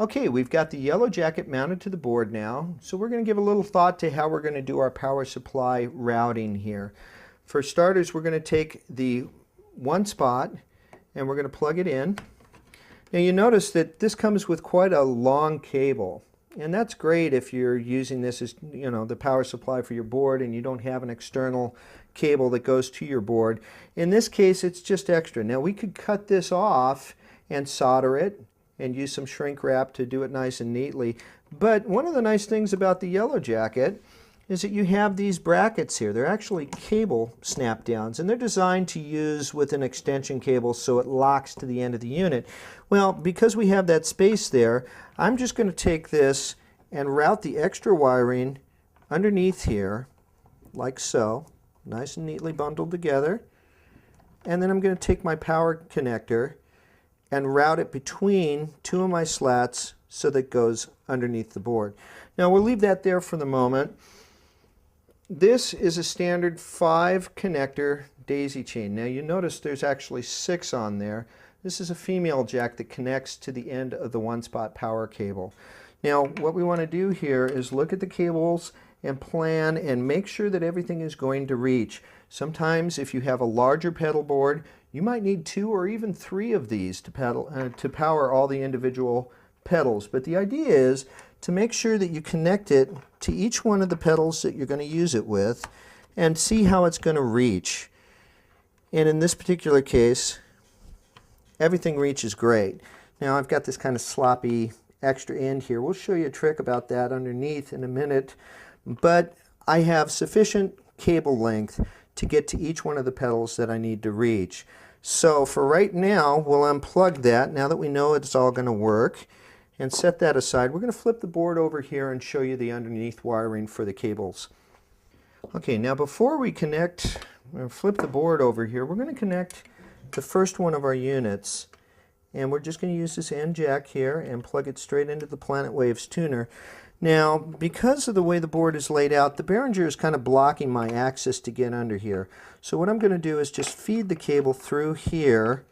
Okay, we've got the yellow jacket mounted to the board now, so we're going to give a little thought to how we're going to do our power supply routing here. For starters, we're going to take the one spot and we're going to plug it in. Now you notice that this comes with quite a long cable, and that's great if you're using this as, the power supply for your board and you don't have an external cable that goes to your board. In this case, it's just extra. Now we could cut this off and solder it and use some shrink wrap to do it nice and neatly. But one of the nice things about the yellow jacket is that you have these brackets here. They're actually cable snap downs, and they're designed to use with an extension cable so it locks to the end of the unit. Well, because we have that space there, I'm just going to take this and route the extra wiring underneath here, like so, nice and neatly bundled together. And then I'm going to take my power connector and route it between two of my slats so that it goes underneath the board. Now we'll leave that there for the moment. This is a standard 5 connector daisy chain. Now you notice there's actually 6 on there. This is a female jack that connects to the end of the one spot power cable. Now what we want to do here is look at the cables and plan and make sure that everything is going to reach. Sometimes if you have a larger pedal board, you might need 2 or even 3 of these to power all the individual pedals. But the idea is to make sure that you connect it to each one of the pedals that you're going to use it with and see how it's going to reach. And in this particular case, everything reaches great. Now I've got this kind of sloppy extra end here. We'll show you a trick about that underneath in a minute. But I have sufficient cable length to get to each one of the pedals that I need to reach. So for right now, we'll unplug that now that we know it's all going to work, and set that aside. We're going to flip the board over here and show you the underneath wiring for the cables. Okay, now before we connect, or flip the board over here, we're going to connect the first one of our units, and we're just going to use this end jack here and plug it straight into the Planet Waves tuner. Now, because of the way the board is laid out, the Behringer is kind of blocking my access to get under here. So what I'm going to do is just feed the cable through here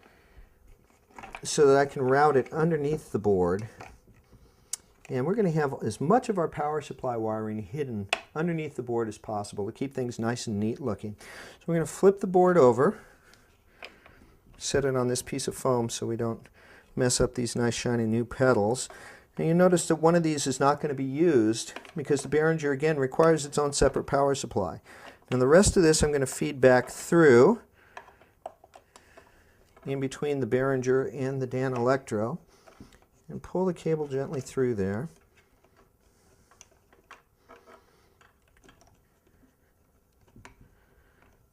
so that I can route it underneath the board. And we're going to have as much of our power supply wiring hidden underneath the board as possible to keep things nice and neat looking. So we're going to flip the board over, set it on this piece of foam so we don't mess up these nice shiny new pedals. And you notice that one of these is not going to be used because the Behringer again requires its own separate power supply. And the rest of this I'm going to feed back through in between the Behringer and the Dan Electro and pull the cable gently through there.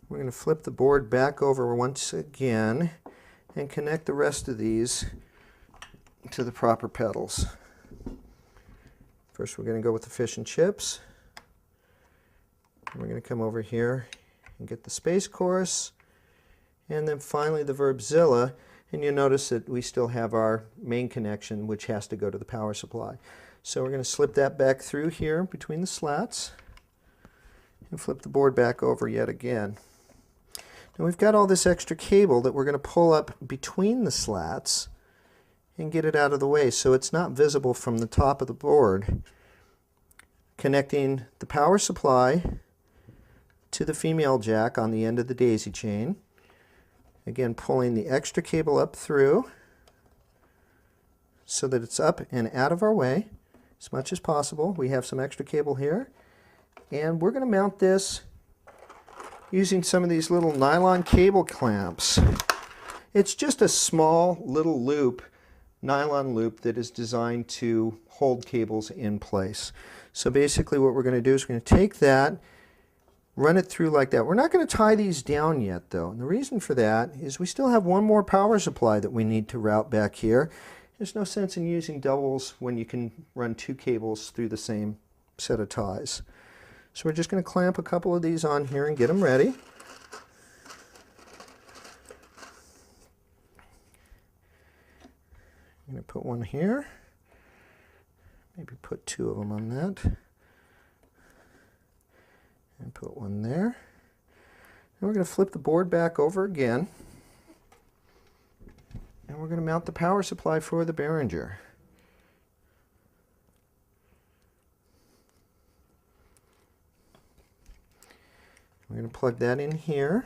We're going to flip the board back over once again and connect the rest of these to the proper pedals. First we're going to go with the fish and chips. We're going to come over here and get the Space Chorus, and then finally the Verbzilla, and you notice that we still have our main connection which has to go to the power supply. So we're going to slip that back through here between the slats and flip the board back over yet again. Now we've got all this extra cable that we're going to pull up between the slats and get it out of the way so it's not visible from the top of the board. Connecting the power supply to the female jack on the end of the daisy chain. Again, pulling the extra cable up through so that it's up and out of our way as much as possible. We have some extra cable here, and we're going to mount this using some of these little nylon cable clamps. It's just a small little loop, nylon loop, that is designed to hold cables in place. So basically what we're going to do is we're going to take that, run it through like that. We're not going to tie these down yet though, and the reason for that is we still have one more power supply that we need to route back here. There's no sense in using doubles when you can run 2 cables through the same set of ties. So we're just going to clamp a couple of these on here and get them ready. I'm going to put one here, maybe put 2 of them on that, and put one there. And we're going to flip the board back over again, and we're going to mount the power supply for the Behringer. We're going to plug that in here.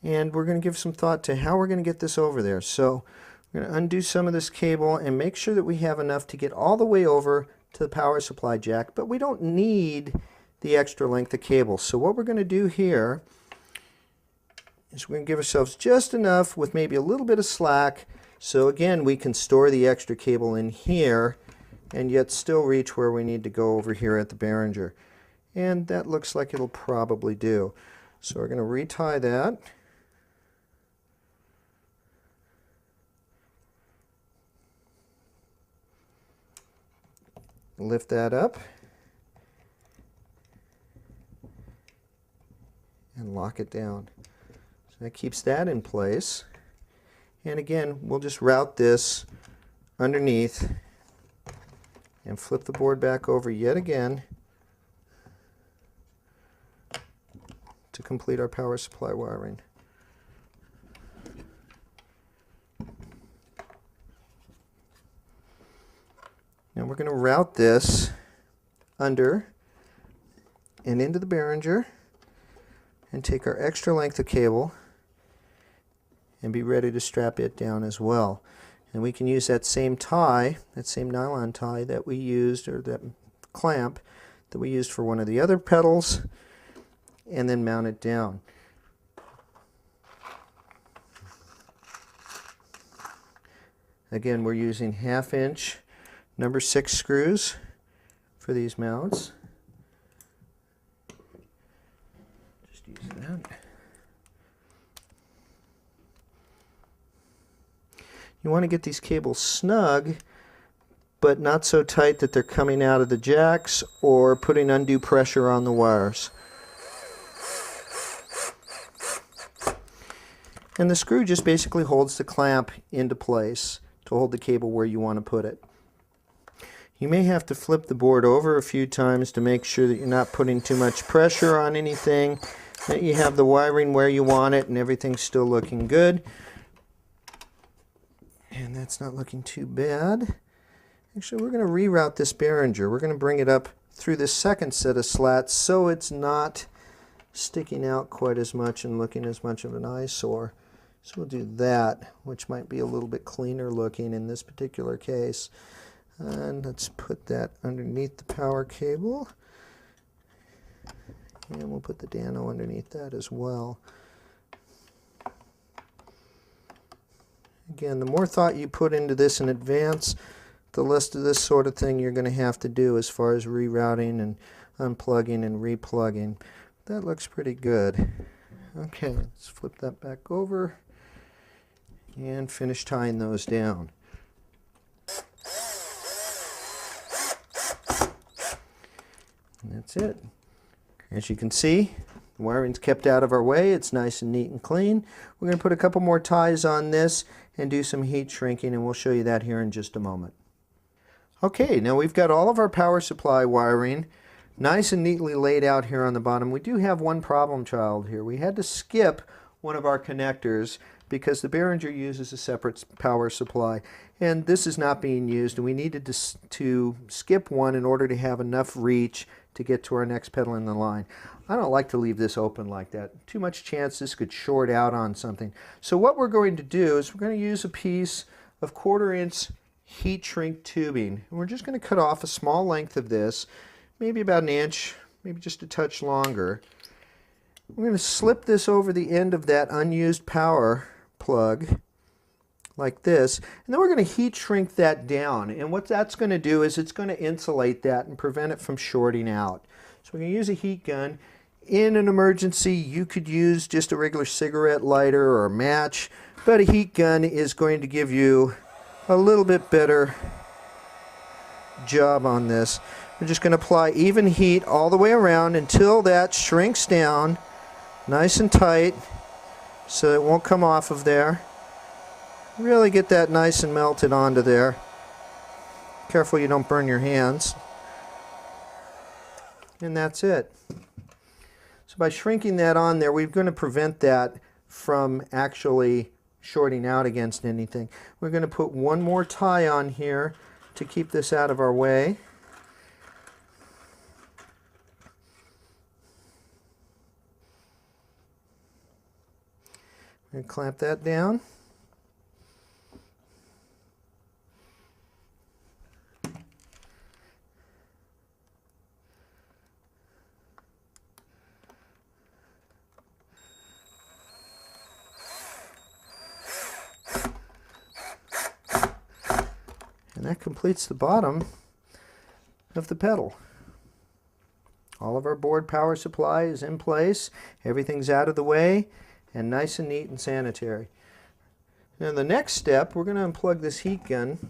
And we're going to give some thought to how we're going to get this over there. So we're going to undo some of this cable and make sure that we have enough to get all the way over to the power supply jack, but we don't need the extra length of cable. So what we're going to do here is we're going to give ourselves just enough with maybe a little bit of slack, so again we can store the extra cable in here and yet still reach where we need to go over here at the Behringer. And that looks like it'll probably do. So we're going to retie that. Lift that up and lock it down. So that keeps that in place. And again, we'll just route this underneath and flip the board back over yet again to complete our power supply wiring. Now we're going to route this under and into the Behringer and take our extra length of cable and be ready to strap it down as well. And we can use that same tie, that same nylon tie that we used, or that clamp that we used for one of the other pedals, and then mount it down. Again, we're using 1/2 inch number 6 screws for these mounts. Just use that. You want to get these cables snug, but not so tight that they're coming out of the jacks or putting undue pressure on the wires. And the screw just basically holds the clamp into place to hold the cable where you want to put it. You may have to flip the board over a few times to make sure that you're not putting too much pressure on anything, that you have the wiring where you want it and everything's still looking good. And that's not looking too bad. Actually, we're going to reroute this Behringer. We're going to bring it up through this second set of slats so it's not sticking out quite as much and looking as much of an eyesore. So we'll do that, which might be a little bit cleaner looking in this particular case. And let's put that underneath the power cable. And we'll put the Dano underneath that as well. Again, the more thought you put into this in advance, the less of this sort of thing you're going to have to do as far as rerouting and unplugging and replugging. That looks pretty good. Okay, let's flip that back over and finish tying those down. And that's it. As you can see, the wiring's kept out of our way. It's nice and neat and clean. We're going to put a couple more ties on this and do some heat shrinking, and we'll show you that here in just a moment. Okay, now we've got all of our power supply wiring nice and neatly laid out here on the bottom. We do have one problem child here. We had to skip one of our connectors because the Behringer uses a separate power supply, and this is not being used, and we needed to skip one in order to have enough reach to get to our next pedal in the line. I don't like to leave this open like that. Too much chance this could short out on something. So what we're going to do is we're going to use a piece of 1/4 inch heat shrink tubing. And we're just going to cut off a small length of this, maybe about 1 inch, maybe just a touch longer. We're going to slip this over the end of that unused power plug like this, and then we're going to heat shrink that down, and what that's going to do is it's going to insulate that and prevent it from shorting out. So we're going to use a heat gun. In an emergency, you could use just a regular cigarette lighter or a match, but a heat gun is going to give you a little bit better job on this. We're just going to apply even heat all the way around until that shrinks down nice and tight so it won't come off of there. Really get that nice and melted onto there. Careful you don't burn your hands. And that's it. So by shrinking that on there, we're going to prevent that from actually shorting out against anything. We're going to put one more tie on here to keep this out of our way. And clamp that down. And that completes the bottom of the pedal. All of our board power supply is in place. Everything's out of the way and nice and neat and sanitary. Now the next step, we're going to unplug this heat gun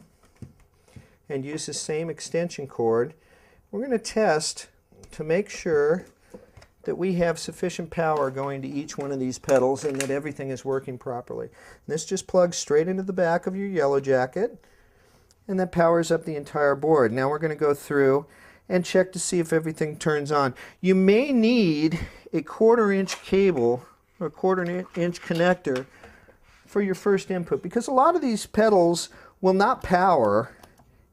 and use the same extension cord. We're going to test to make sure that we have sufficient power going to each one of these pedals and that everything is working properly. And this just plugs straight into the back of your yellow jacket, and that powers up the entire board. Now we're going to go through and check to see if everything turns on. You may need a 1/4 inch cable or a 1/4 inch connector for your first input, because a lot of these pedals will not power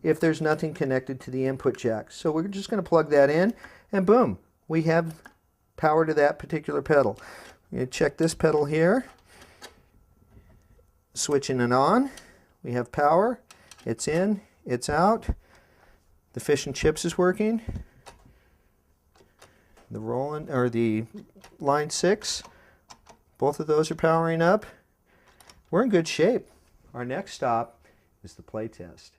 if there's nothing connected to the input jack. So we're just going to plug that in, and boom, we have power to that particular pedal. We're going to check this pedal here, switching it on. We have power. It's in, it's out. The fish and chips is working. The Roland or the line 6, both of those are powering up. We're in good shape. Our next stop is the play test.